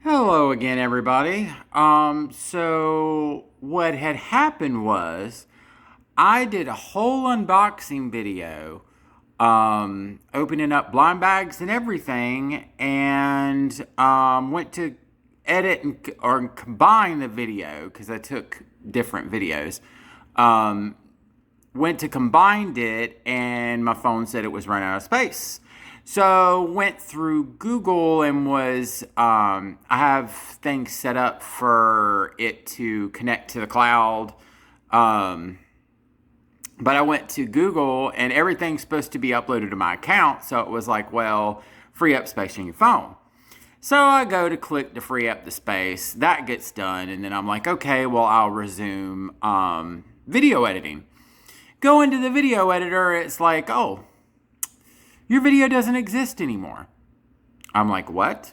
Hello again, everybody. So what had happened was I did a whole unboxing video, opening up blind bags and everything, and went to edit or combine the video because I took different videos. Went to combined it, and my phone said it was running out of space. So went through Google and I have things set up for it to connect to the cloud. But I went to Google and everything's supposed to be uploaded to my account. So it was like, well, free up space on your phone. So I go to click to free up the space. That gets done. And then I'm like, okay, well, I'll resume video editing. Go into the video editor. It's like, oh, your video doesn't exist anymore. I'm like, what?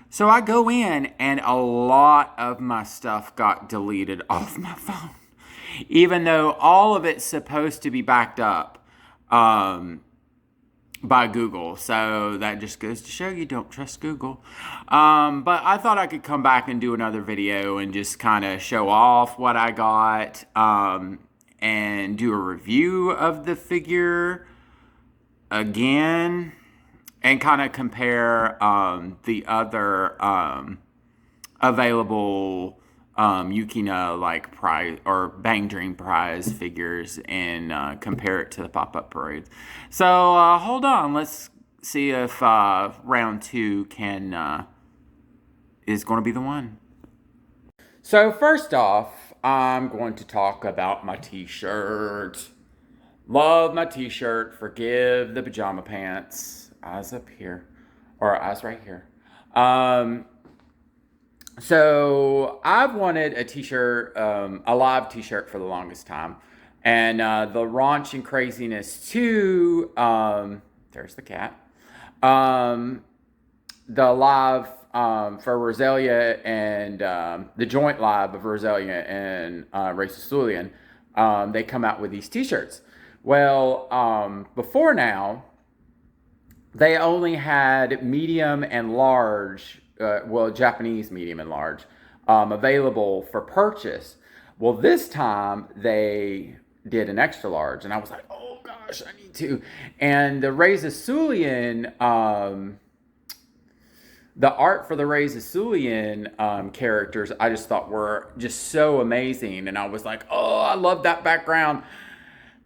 So I go in and a lot of my stuff got deleted off my phone. Even though all of it's supposed to be backed up by Google. So that just goes to show you don't trust Google. But I thought I could come back and do another video and just kind of show off what I got and do a review of the figure again, and kind of compare the other available Yukina prize or Bang Dream prize figures and compare it to the pop-up parades. So hold on, let's see if round two is going to be the one. So first off, I'm going to talk about my t-shirt. Love my t-shirt. Forgive the pajama pants. Eyes up here. Or eyes right here. So I've wanted a t-shirt, a live t-shirt for the longest time. And the Raunch and Craziness 2, there's the cat. The live for Roselia and the joint live of Roselia and Ray Sicilian, they come out with these t-shirts. Well, before now, they only had medium and large, Japanese medium and large, available for purchase. Well, this time they did an extra large, and I was like, oh gosh, I need to. And the Ray Sicilian, the art for the Ray Sicilian characters, I just thought were just so amazing. And I was like, oh, I love that background.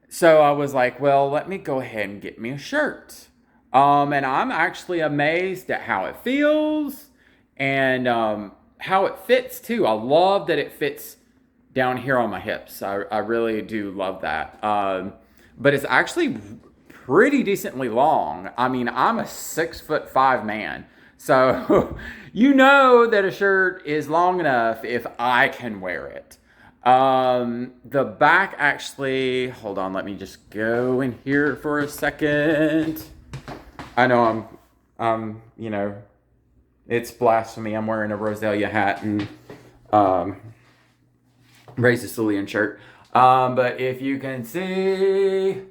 So I was like, well, let me go ahead and get me a shirt. And I'm actually amazed at how it feels and how it fits too. I love that it fits down here on my hips. I really do love that. But it's actually pretty decently long. I mean, I'm a 6'5" man. So you know that a shirt is long enough if I can wear it. The back actually, hold on, let me just go in here for a second. I know it's blasphemy. I'm wearing a Roselia hat and Ray Sicilian shirt. But if you can see,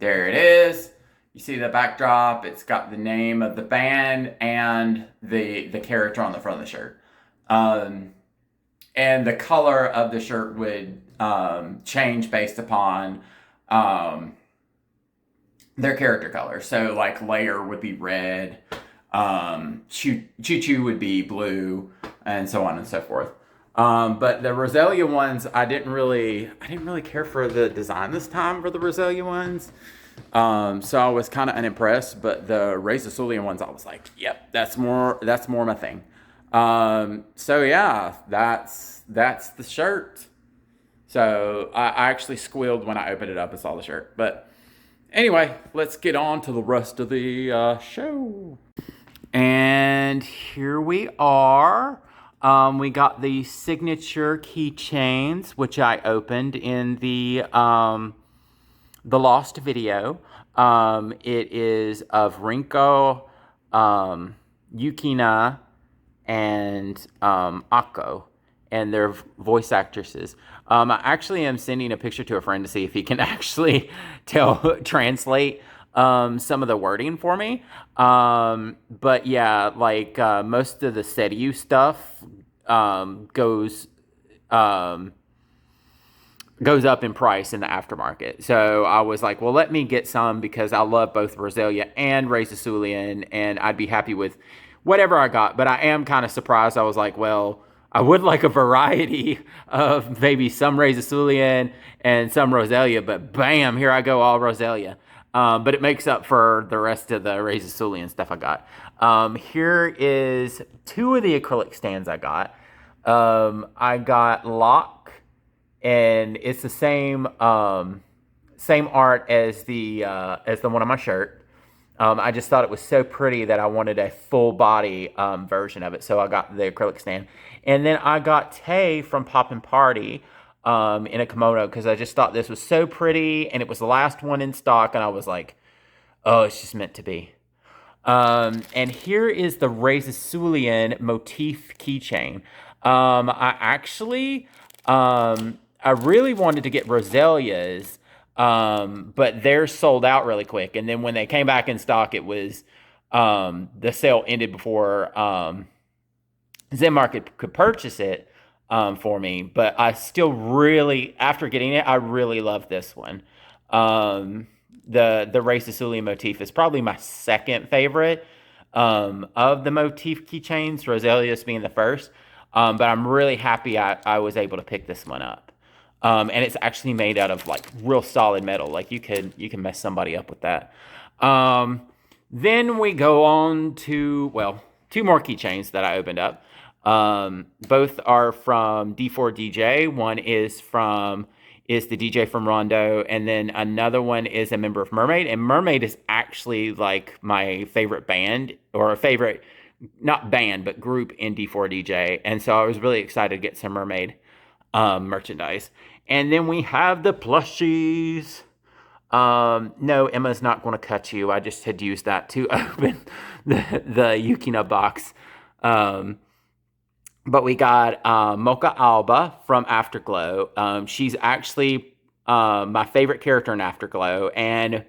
there it is. You see the backdrop. It's got the name of the band and the character on the front of the shirt. And the color of the shirt would change based upon their character color. So like Layer would be red, Choo Choo would be blue, and so on and so forth. But the Roselia ones, I didn't really care for the design this time for the Roselia ones. So I was kind of unimpressed, but the Ray Sicilian ones, I was like, yep, that's more my thing. So yeah, that's the shirt. So I actually squealed when I opened it up and saw the shirt. But anyway, let's get on to the rest of the show. And here we are. We got the signature keychains, which I opened in the Lost video. It is of Rinko, Yukina, and Akko, and their voice actresses. I actually am sending a picture to a friend to see if he can actually translate some of the wording for me. But yeah, like most of the Seiyuu stuff goes um, goes up in price in the aftermarket. So I was like, well, let me get some because I love both Roselia and Razasulian, and I'd be happy with whatever I got. But I am kind of surprised. I was like, well, I would like a variety of maybe some Razasulian and some Roselia, but bam, here I go, all Roselia. But it makes up for the rest of the Razasulian stuff I got. Here is two of the acrylic stands I got. I got Lock, and it's the same art as the one on my shirt. I just thought it was so pretty that I wanted a full body version of it, so I got the acrylic stand. And then I got Tay from Poppin' Party in a kimono because I just thought this was so pretty, and it was the last one in stock, and I was like, oh, it's just meant to be. And here is the Razasulian motif keychain. I actually, I really wanted to get Roselia's, but they're sold out really quick. And then when they came back in stock, it was, the sale ended before, Zen Market could purchase it, for me. But I still really, after getting it, I really love this one. The Ray Sicilian motif is probably my second favorite of the motif keychains, Roselia's being the first. But I'm really happy I was able to pick this one up. And it's actually made out of like real solid metal. Like you can mess somebody up with that. Then we go on to, well, two more keychains that I opened up. Both are from D4DJ. One is the DJ from Rondo, and then another one is a member of Mermaid. And Mermaid is actually like my favorite band, or a favorite, not band, but group in D4DJ. And so I was really excited to get some Mermaid merchandise. And then we have the plushies. No, Emma's not going to cut you. I just had used that to open the Yukina box. But we got Mocha Alba from Afterglow. She's actually my favorite character in Afterglow, and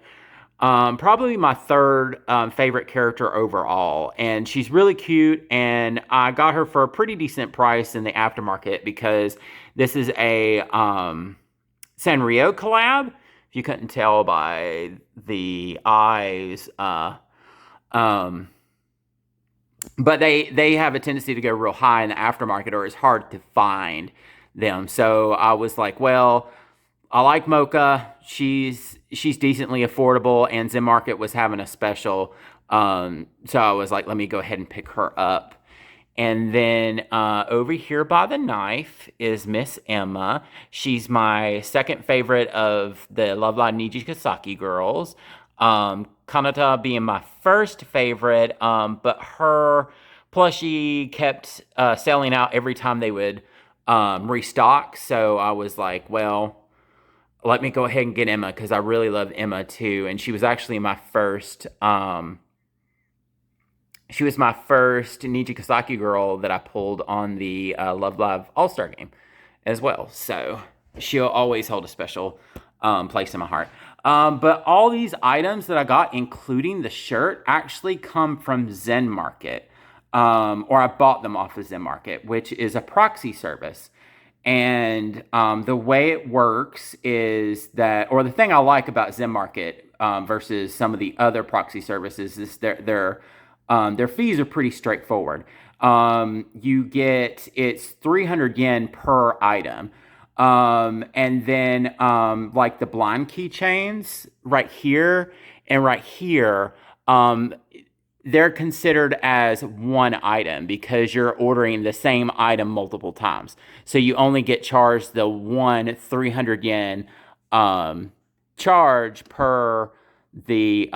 probably my third favorite character overall. And she's really cute, and I got her for a pretty decent price in the aftermarket because this is a Sanrio collab. If you couldn't tell by the eyes, but they have a tendency to go real high in the aftermarket, or it's hard to find them. So I was like, well, I like Mocha. She's decently affordable, and Zen Market was having a special. So I was like, let me go ahead and pick her up. And then over here by the knife is Miss Emma. She's my second favorite of the Love Live Nijikasaki girls. Kanata being my first favorite, but her plushie kept selling out every time they would restock. So I was like, well, let me go ahead and get Emma because I really love Emma too. And she was actually my first. She was my first Nijikasaki girl that I pulled on the Love Live All-Star game as well. So she'll always hold a special place in my heart. But all these items that I got, including the shirt, actually come from Zen Market. Or I bought them off of Zen Market, which is a proxy service. And the way it works is that, or the thing I like about Zen Market versus some of the other proxy services is their fees are pretty straightforward. It's 300 yen per item. And then, like the blind keychains right here and right here, they're considered as one item because you're ordering the same item multiple times. So you only get charged the one 300 yen, charge per the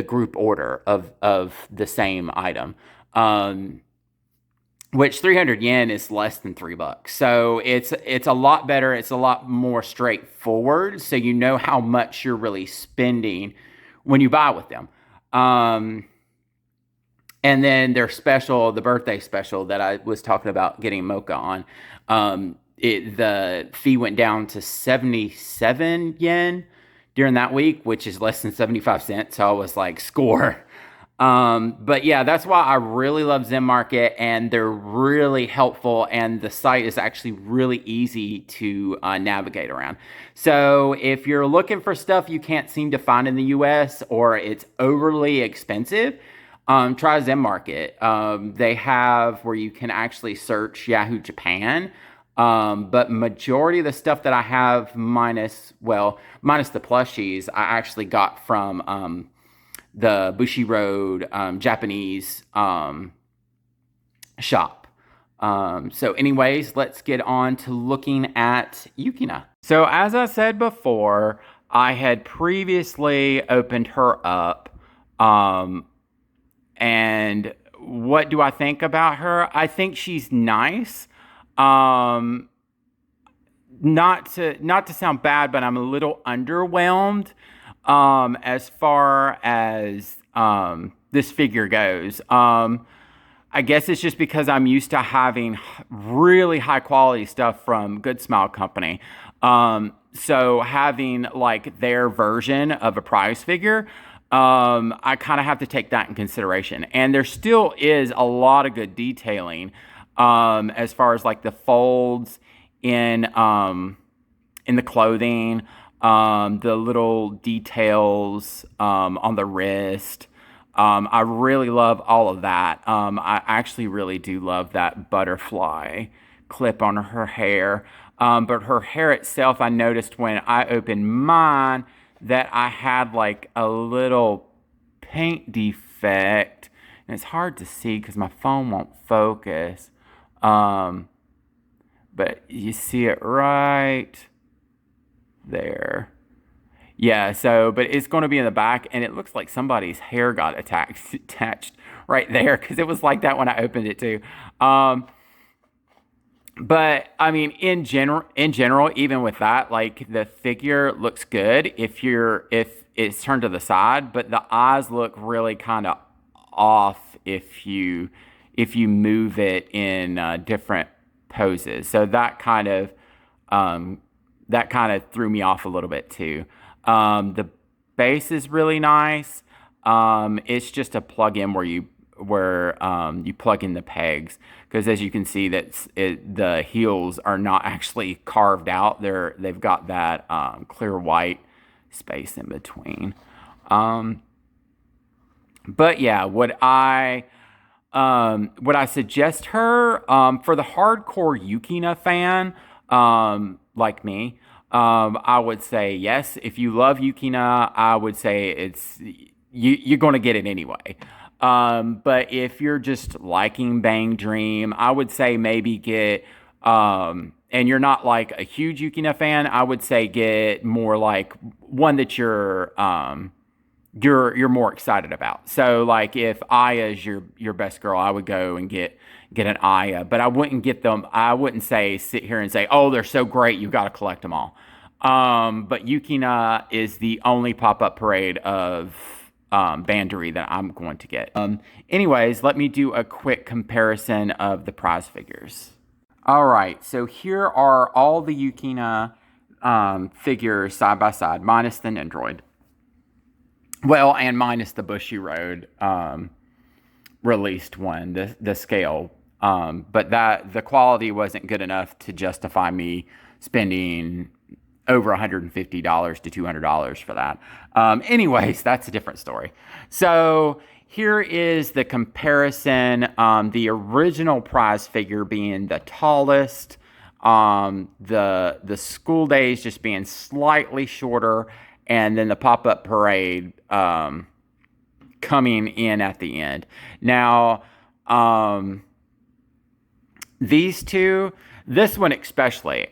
group order of the same item. Which 300 yen is less than $3. So it's a lot better. It's a lot more straightforward. So you know how much you're really spending when you buy with them. And then their special, the birthday special that I was talking about getting Mocha on, the fee went down to 77 yen during that week, which is less than 75 cents. So I was like, score. But yeah, that's why I really love Zen Market, and they're really helpful, and the site is actually really easy to navigate around. So if you're looking for stuff you can't seem to find in the US or it's overly expensive, try Zen Market. They have where you can actually search Yahoo Japan. But majority of the stuff that I have minus the plushies, I actually got from the Bushiroad Japanese shop. So anyways, let's get on to looking at Yukina. So as I said before, I had previously opened her up. And what do I think about her? I think she's nice. Not to sound bad, but I'm a little underwhelmed as far as this figure goes. I guess it's just because I'm used to having really high quality stuff from Good Smile Company. So having like their version of a prize figure, I kind of have to take that in consideration. And there still is a lot of good detailing as far as like the folds in the clothing, the little details on the wrist. I really love all of that. I actually really do love that butterfly clip on her hair. But her hair itself, I noticed when I opened mine that I had like a little paint defect. And it's hard to see because my phone won't focus. But you see it right there. Yeah, so, but it's going to be in the back, and it looks like somebody's hair got attached right there, because it was like that when I opened it too. But I mean, in general, even with that, like the figure looks good if it's turned to the side, but the eyes look really kind of off if you move it in different poses. So that kind of threw me off a little bit too. The base is really nice. It's just a plug-in where you plug in the pegs, because as you can see the heels are not actually carved out. They've got that clear white space in between. But yeah, would I suggest her for the hardcore Yukina fan like me? I would say yes. If you love Yukina, I would say you're going to get it anyway. But if you're just liking Bang Dream, I would say maybe get, and you're not like a huge Yukina fan, I would say get more like one that you're more excited about. So like if Aya's your best girl, I would go and get an Aya, but I wouldn't get them. I wouldn't sit here and say, oh, they're so great, you got to collect them all. But Yukina is the only pop-up parade of Bandori that I'm going to get. Anyways, let me do a quick comparison of the prize figures. All right, so here are all the Yukina figures side by side, minus the Nendoroid. Well, and minus the Bushiroad released one, the scale. But the quality wasn't good enough to justify me spending over $150 to $200 for that. Anyways, that's a different story. So here is the comparison. The original prize figure being the tallest, the school days just being slightly shorter, and then the pop-up parade coming in at the end. Now, these two, this one especially,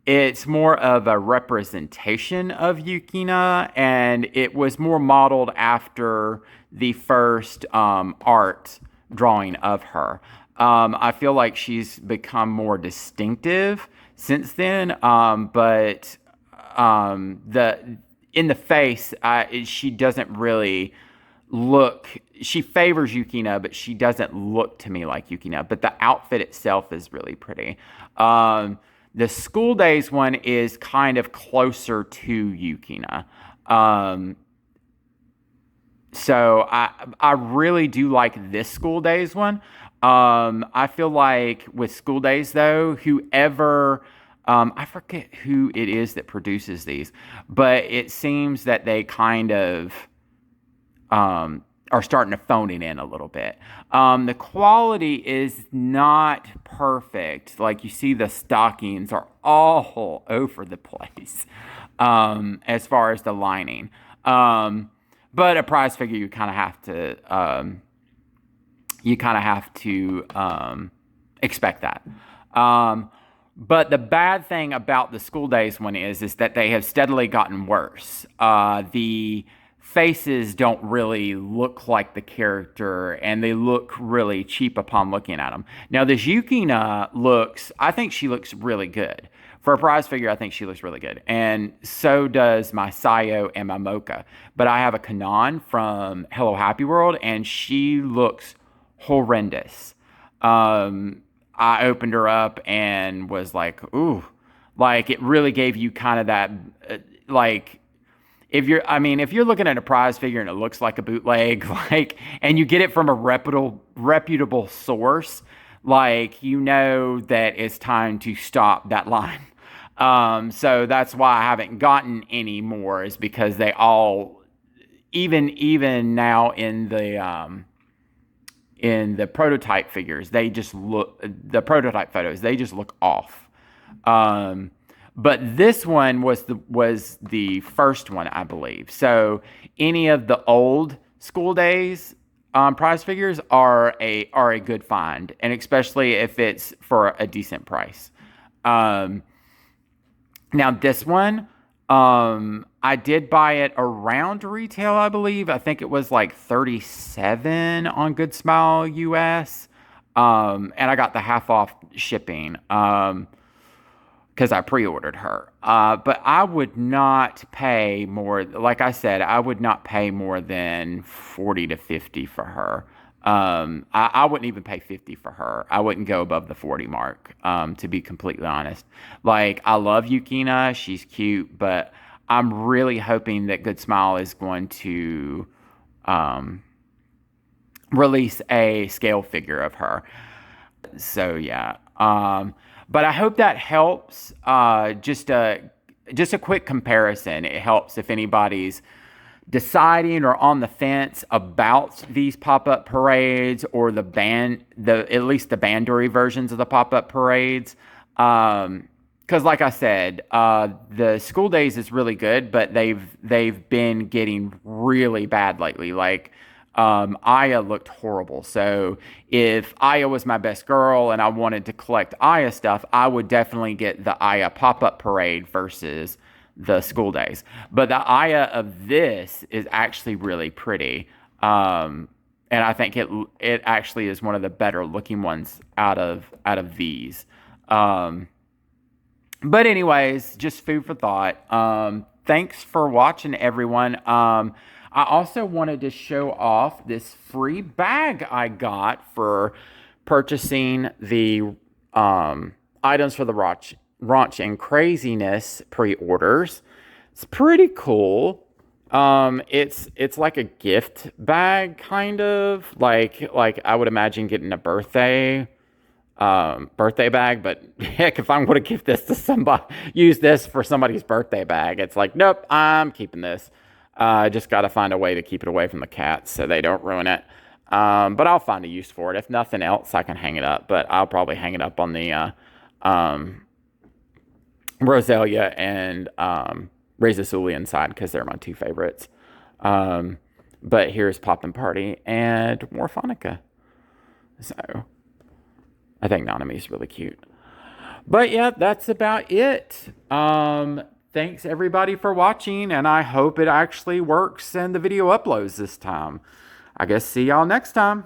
it's more of a representation of Yukina, and it was more modeled after the first art drawing of her. I feel like she's become more distinctive since then, but in the face, she doesn't really look. She favors Yukina, but she doesn't look to me like Yukina. But the outfit itself is really pretty. The School Days one is kind of closer to Yukina. So I really do like this School Days one. I feel like with School Days though, whoever I forget who it is that produces these, but it seems that they kind of are starting to phone it in a little bit. The quality is not perfect. Like you see, the stockings are all over the place as far as the lining. But a prize figure, you kind of have to expect that. But the bad thing about the School Days one is that they have steadily gotten worse. The faces don't really look like the character, and they look really cheap upon looking at them. Now, this Yukina I think she looks really good. For a prize figure, I think she looks really good. And so does my Sayo and my Mocha. But I have a Kanan from Hello Happy World, and she looks horrendous. I opened her up and was like, ooh. Like, it really gave you kind of that, if you're looking at a prize figure and it looks like a bootleg, and you get it from a reputable source, you know that it's time to stop that line. So that's why I haven't gotten any more, is because they all, even now in the prototype figures, the prototype photos, they just look off. But this one was the first one, I believe. So any of the old School Days prize figures are a good find, and especially if it's for a decent price. Now this one, I did buy it around retail, I believe. I think it was like $37 on Good Smile US, and I got the half off shipping. Because I pre-ordered her. But I would not pay more, like I said, I would not pay more than $40 to $50 for her. I wouldn't even pay $50 for her. I wouldn't go above the 40 mark, to be completely honest. I love Yukina, she's cute, but I'm really hoping that Good Smile is going to release a scale figure of her. So yeah. But I hope that helps. Just a quick comparison. It helps if anybody's deciding or on the fence about these pop-up parades, or at least the Bandori versions of the pop-up parades. Because like I said, the School Days is really good, but they've been getting really bad lately. Aya looked horrible. So if Aya was my best girl and I wanted to collect Aya stuff, I would definitely get the Aya pop-up parade versus the School Days. But the Aya of this is actually really pretty. And I think it actually is one of the better looking ones out of these. But anyways, just food for thought. Thanks for watching, everyone. I also wanted to show off this free bag I got for purchasing the items for the Raunch and Craziness pre-orders. It's pretty cool. It's like a gift bag, kind of like I would imagine getting a birthday bag. But heck, if I'm going to give this to somebody, use this for somebody's birthday bag, it's like, nope, I'm keeping this. I just got to find a way to keep it away from the cats so they don't ruin it. But I'll find a use for it. If nothing else, I can hang it up. But I'll probably hang it up on the Roselia and Razasulian side, because they're my two favorites. But here's Poppin' Party and more Phonica. So I think Nanami's really cute. But yeah, that's about it. Thanks everybody for watching, and I hope it actually works and the video uploads this time. I guess see y'all next time.